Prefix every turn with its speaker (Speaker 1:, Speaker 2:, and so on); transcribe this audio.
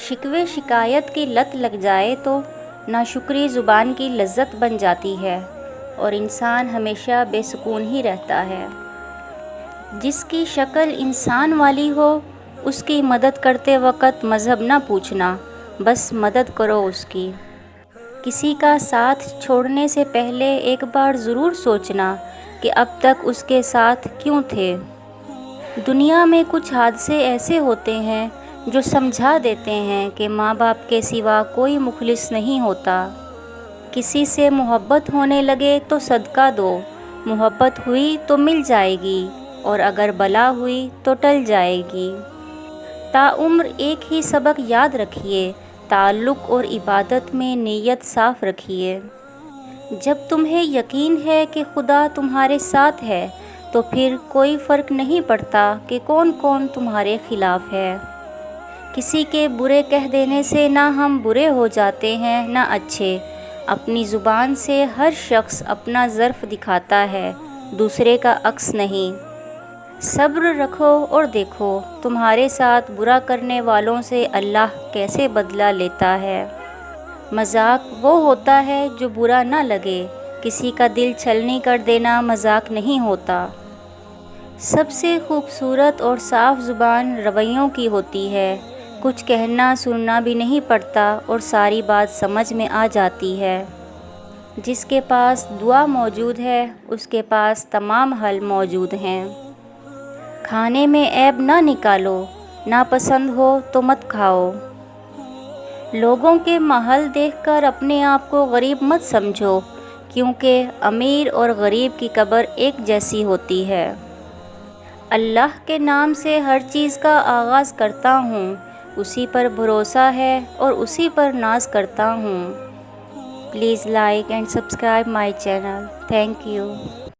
Speaker 1: شکوے شکایت کی لت لگ جائے تو ناشکری زبان کی لذت بن جاتی ہے اور انسان ہمیشہ بے سکون ہی رہتا ہے۔ جس کی شکل انسان والی ہو اس کی مدد کرتے وقت مذہب نہ پوچھنا، بس مدد کرو اس کی۔ کسی کا ساتھ چھوڑنے سے پہلے ایک بار ضرور سوچنا کہ اب تک اس کے ساتھ کیوں تھے۔ دنیا میں کچھ حادثے ایسے ہوتے ہیں جو سمجھا دیتے ہیں کہ ماں باپ کے سوا کوئی مخلص نہیں ہوتا۔ کسی سے محبت ہونے لگے تو صدقہ دو، محبت ہوئی تو مل جائے گی اور اگر بلا ہوئی تو ٹل جائے گی۔ تاعمر ایک ہی سبق یاد رکھیے، تعلق اور عبادت میں نیت صاف رکھیے۔ جب تمہیں یقین ہے کہ خدا تمہارے ساتھ ہے تو پھر کوئی فرق نہیں پڑتا کہ کون کون تمہارے خلاف ہے۔ کسی کے برے کہہ دینے سے نہ ہم برے ہو جاتے ہیں نہ اچھے۔ اپنی زبان سے ہر شخص اپنا ظرف دکھاتا ہے، دوسرے کا عکس نہیں۔ صبر رکھو اور دیکھو تمہارے ساتھ برا کرنے والوں سے اللہ کیسے بدلہ لیتا ہے۔ مذاق وہ ہوتا ہے جو برا نہ لگے، کسی کا دل چھلنی کر دینا مذاق نہیں ہوتا۔ سب سے خوبصورت اور صاف زبان رویوں کی ہوتی ہے، کچھ کہنا سننا بھی نہیں پڑتا اور ساری بات سمجھ میں آ جاتی ہے۔ جس کے پاس دعا موجود ہے اس کے پاس تمام حل موجود ہیں۔ کھانے میں عیب نہ نکالو، ناپسند ہو تو مت کھاؤ۔ لوگوں کے محل دیکھ کر اپنے آپ کو غریب مت سمجھو، کیونکہ امیر اور غریب کی قبر ایک جیسی ہوتی ہے۔ اللہ کے نام سے ہر چیز کا آغاز کرتا ہوں، اسی پر بھروسہ ہے اور اسی پر ناز کرتا ہوں۔ Please like and subscribe my channel. Thank you.